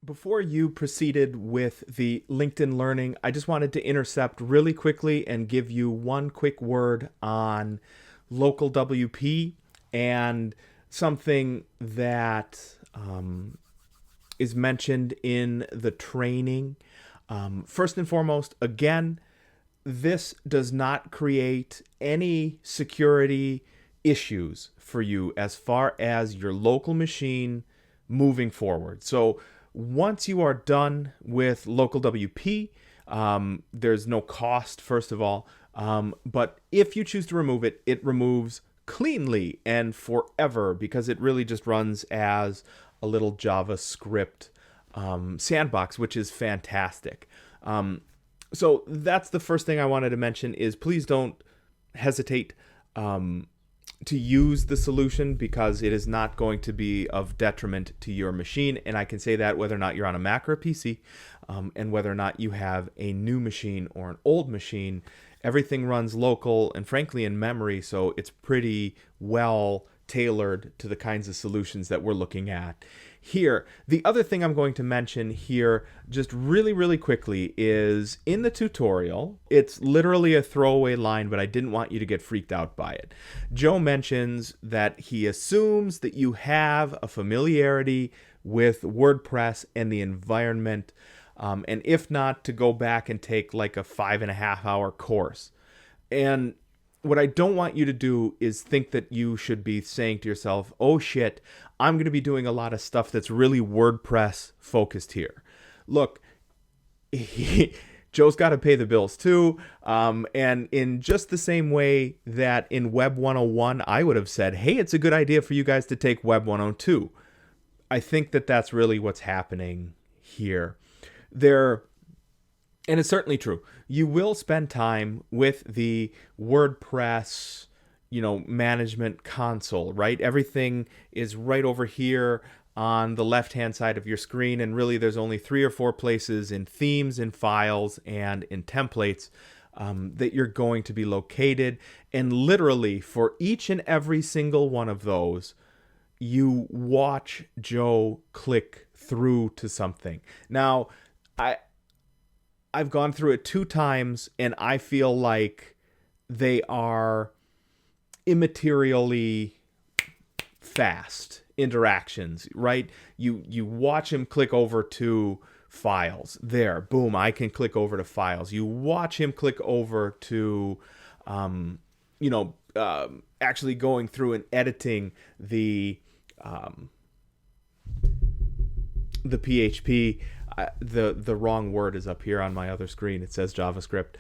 Before you proceeded with the LinkedIn Learning, I just wanted to intercept really quickly and give you one quick word on LocalWP and something that is mentioned in the training. First and foremost, again, this does not create any security issues for you as far as your local machine moving forward. So once you are done with LocalWP, there's no cost, first of all. But if you choose to remove it, it removes cleanly and forever because it really just runs as a little JavaScript sandbox, which is fantastic. So that's the first thing I wanted to mention is please don't hesitate to use the solution because it is not going to be of detriment to your machine. And I can say that whether or not you're on a Mac or a PC, and whether or not you have a new machine or an old machine, everything runs local and frankly in memory. So it's pretty well tailored to the kinds of solutions that we're looking at here. The other thing I'm going to mention here just really quickly is in the tutorial, it's literally a throwaway line, but I didn't want you to get freaked out by it. Joe mentions that he assumes that you have a familiarity with WordPress and the environment, and if not, to go back and take like a 5.5-hour course. And what I don't want you to do is think that you should be saying to yourself, oh shit, I'm going to be doing a lot of stuff that's really WordPress focused here. Look, Joe's got to pay the bills too. And in just the same way that in WEB101, I would have said, hey, it's a good idea for you guys to take WEB102. I think that that's really what's happening here. And it's certainly true. You will spend time with the WordPress, management console, right? Everything is right over here on the left-hand side of your screen. And really, there's only 3 or 4 places in themes, in files, and in templates that you're going to be located. And literally, for each and every single one of those, you watch Joe click through to something. Now, I've gone through it 2 times, and I feel like they are immaterially fast interactions, right? You watch him click over to files. There, boom, I can click over to files. You watch him click over to, actually going through and editing the PHP. The wrong word is up here on my other screen. It says JavaScript.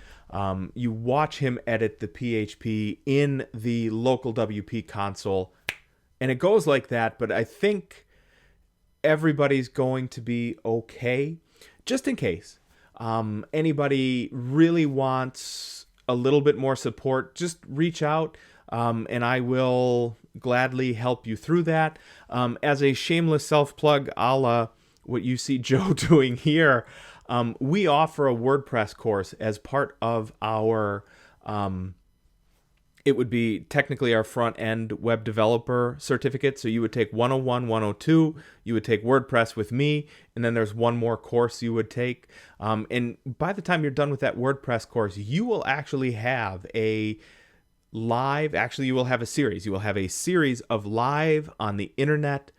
You watch him edit the PHP in the LocalWP console, and it goes like that, but I think everybody's going to be okay. Just in case anybody really wants a little bit more support, just reach out, and I will gladly help you through that. As a shameless self-plug, a la what you see Joe doing here, we offer a WordPress course as part of our, it would be technically our front-end web developer certificate. So you would take 101, 102, you would take WordPress with me, and then there's one more course you would take. And by the time you're done with that WordPress course, you will actually have you will have a series. You will have a series of live on the internet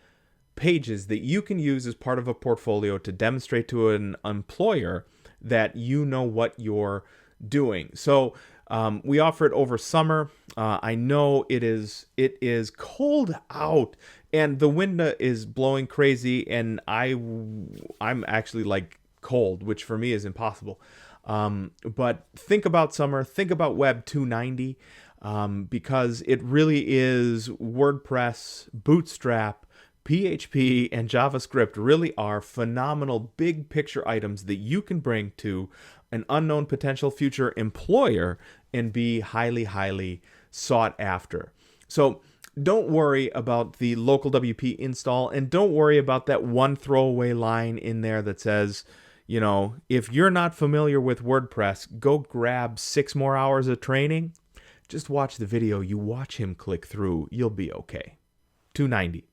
pages that you can use as part of a portfolio to demonstrate to an employer that you know what you're doing. So we offer it over summer. I know it is cold out and the wind is blowing crazy, and I'm actually like cold, which for me is impossible. But think about summer, think about Web 290, because it really is WordPress, Bootstrap, PHP, and JavaScript really are phenomenal big picture items that you can bring to an unknown potential future employer and be highly sought after. So don't worry about the LocalWP install, and don't worry about that one throwaway line in there that says, if you're not familiar with WordPress, go grab 6 more hours of training. Just watch the video. You watch him click through. You'll be okay. 290.